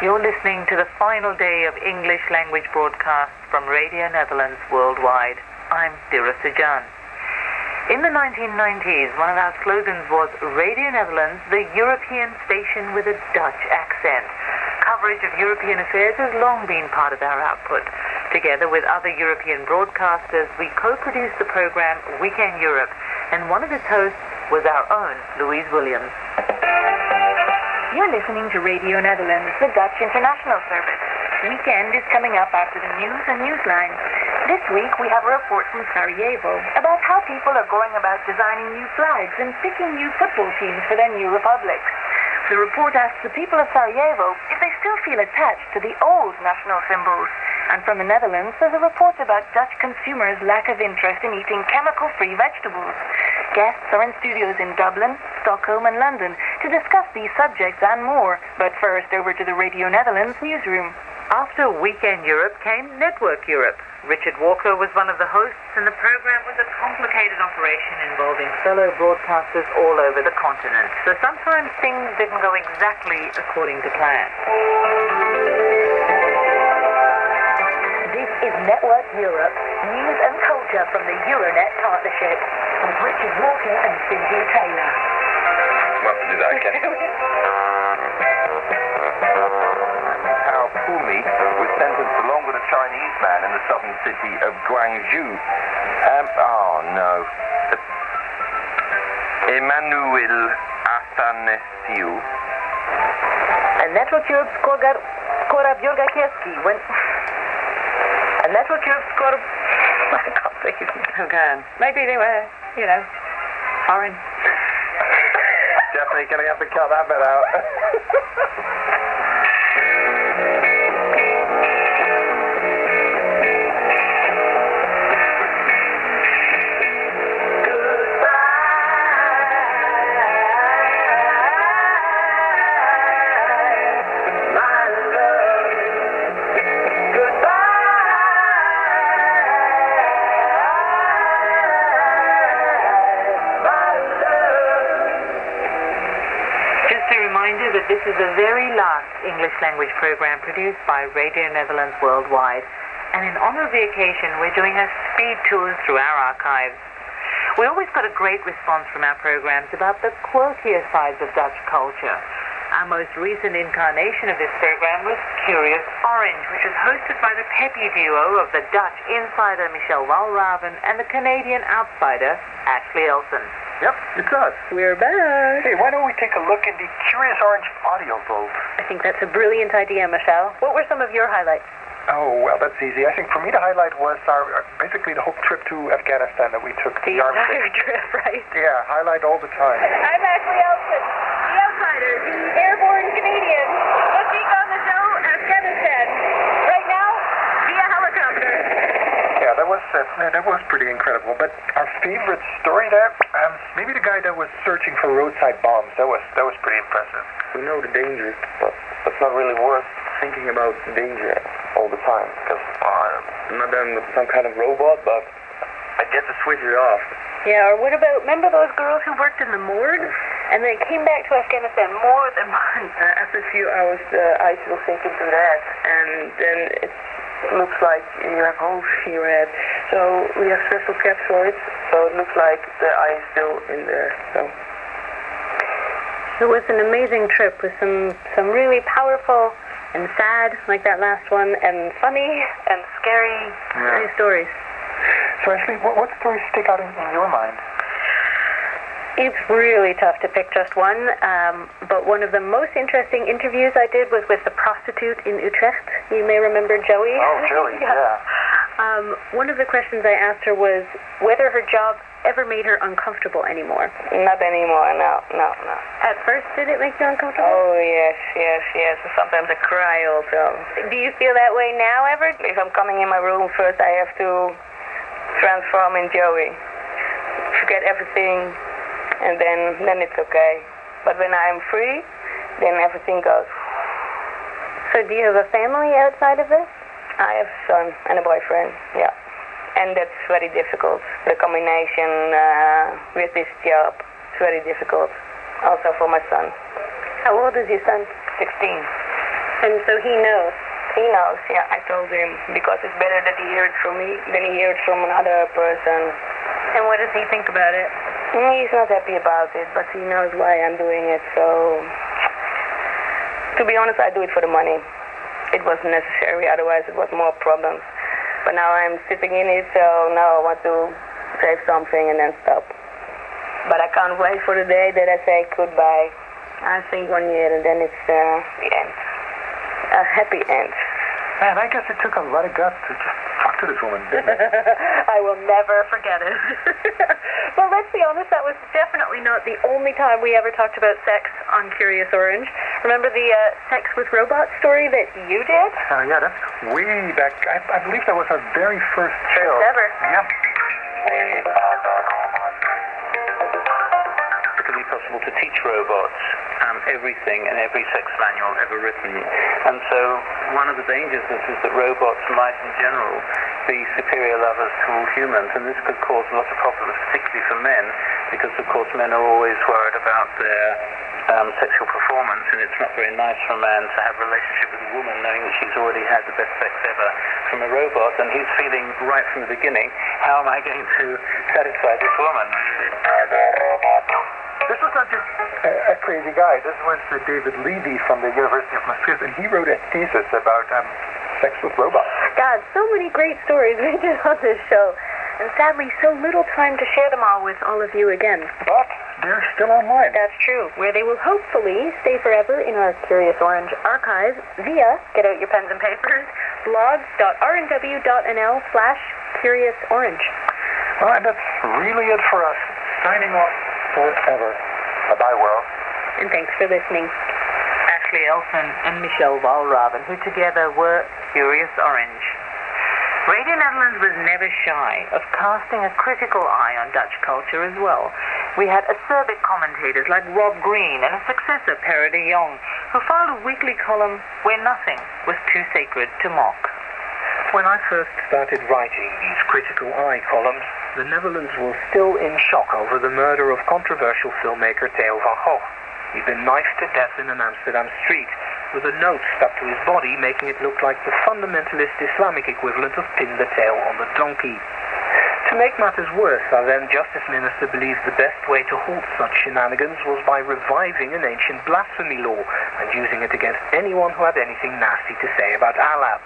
You're listening to the final day of English language broadcasts from Radio Netherlands worldwide. I'm Dira Sajan. In the 1990s, one of our slogans was Radio Netherlands, the European station with a Dutch accent. Coverage of European affairs has long been part of our output. Together with other European broadcasters, we co-produced the program Weekend Europe, and one of its hosts was our own Louise Williams. You're listening to Radio Netherlands, the Dutch international service. Weekend is coming up after the news and newsline. This week we have a report from Sarajevo about how people are going about designing new flags and picking new football teams for their new republics. The report asks the people of Sarajevo if they still feel attached to the old national symbols. And from the Netherlands, there's a report about Dutch consumers' lack of interest in eating chemical-free vegetables. Guests are in studios in Dublin, Stockholm and London to discuss these subjects and more. But first, over to the Radio Netherlands newsroom. After Weekend Europe came Network Europe. Richard Walker was one of the hosts, and the program was a complicated operation involving fellow broadcasters all over the continent. So sometimes things didn't go exactly according to plan. This is Network Europe, news and culture from the Euronet partnership, with Richard Walker and Cynthia Taylor. Must do that again. How Pumi was sentenced along with a Chinese man in the southern city of Guangzhou. Oh no. Emmanuel Athanasiou. And Network Europe Skora Bjorgakiewski when... And Network Europe Skora... I can't say his name again. Maybe they were, foreign. Definitely gonna have to cut that bit out. That this is the very last English language program produced by Radio Netherlands worldwide, and in honor of the occasion we're doing a speed tour through our archives. We always got a great response from our programs about the quirkier sides of Dutch culture. Our most recent incarnation of this program was Curious Orange, which was hosted by the peppy duo of the Dutch insider Michel Walraven and the Canadian outsider Ashley Elson. Yep, it's us. We're back. Hey, why don't we take a look in the Curious Orange audio vault? I think that's a brilliant idea, Michelle. What were some of your highlights? Oh, well, that's easy. I think for me the highlight was basically the whole trip to Afghanistan that we took. The entire trip, right? Yeah, highlight all the time. I'm Ashley Elson, the outsider, the airborne Canadian, looking on the show Afghanistan. Right now, via helicopter. Yeah, that was pretty incredible. But our favorite story there, maybe the guy that was searching for roadside bombs. That was pretty impressive. We know the danger, but it's not really worth thinking about danger all the time. Because I'm not done with some kind of robot, but I get to switch it off. Yeah, or what about, remember those girls who worked in the morgue? And they came back to Afghanistan more than once. After a few hours, the ice will sink into that, and then it looks like you have holes in your head. So we have special caps for it, so it looks like the ice is still in there. So it was an amazing trip with some really powerful and sad, like that last one, and funny and scary stories. So Ashley, what stories stick out in your mind? It's really tough to pick just one, but one of the most interesting interviews I did was with the prostitute in Utrecht. You may remember Joey. Oh, Joey, yeah. One of the questions I asked her was whether her job ever made her uncomfortable anymore. not anymore, no. At first, did it make you uncomfortable? Oh, yes. Sometimes I cry also. Do you feel that way now ever? If I'm coming in my room, first I have to transform in Joey. Forget everything, and then it's okay. But when I'm free, then everything goes. So do you have a family outside of this? I have a son and a boyfriend, yeah. And that's very difficult. The combination with this job is very difficult. Also for my son. How old is your son? 16. And so he knows. He knows, yeah, I told him, because it's better that he hears from me than he hears from another person. And what does he think about it? He's not happy about it, but he knows why I'm doing it, so... To be honest, I do it for the money. It was necessary, otherwise it was more problems. But now I'm sitting in it, so now I want to save something and then stop. But I can't wait for the day that I say goodbye. I think 1 year and then it's the end. A happy end. Man, I guess it took a lot of guts to just talk to this woman, didn't it? I will never forget it. Well, let's be honest, that was definitely not the only time we ever talked about sex on Curious Orange. Remember the sex with robots story that you did? Oh, yeah, that's way back. I believe that was our very first show. First ever. Yeah. It could be possible to teach robots everything in every sex manual ever written. And so one of the dangers is that robots might in general be superior lovers to all humans, and this could cause lots of problems, particularly for men, because of course men are always worried about their sexual performance, and it's not very nice for a man to have a relationship with a woman knowing that she's already had the best sex ever from a robot, and he's feeling right from the beginning, how am I going to satisfy this woman? This was not just a crazy guy. This was David Levy from the University of Maastricht, and he wrote a thesis about sex with robots. God, so many great stories we did on this show. And sadly, so little time to share them all with all of you again. But they're still online. That's true, where they will hopefully stay forever in our Curious Orange archive via, get out your pens and papers, blogs.rnw.nl/CuriousOrange. Well, and that's really it for us. Signing off forever. Bye-bye, world. And thanks for listening. Ashley Elson and Michelle Walraven, who together were Curious Orange. Radio Netherlands was never shy of casting a critical eye on Dutch culture as well. We had acerbic commentators like Rob Green and a successor, Pere de Jong, who filed a weekly column where nothing was too sacred to mock. When I first started writing these critical eye columns, the Netherlands was still in shock over the murder of controversial filmmaker Theo van Gogh. He'd been knifed to death in an Amsterdam street, with a note stuck to his body making it look like the fundamentalist Islamic equivalent of pin the tail on the donkey. To make matters worse, our then Justice Minister believed the best way to halt such shenanigans was by reviving an ancient blasphemy law and using it against anyone who had anything nasty to say about Allah.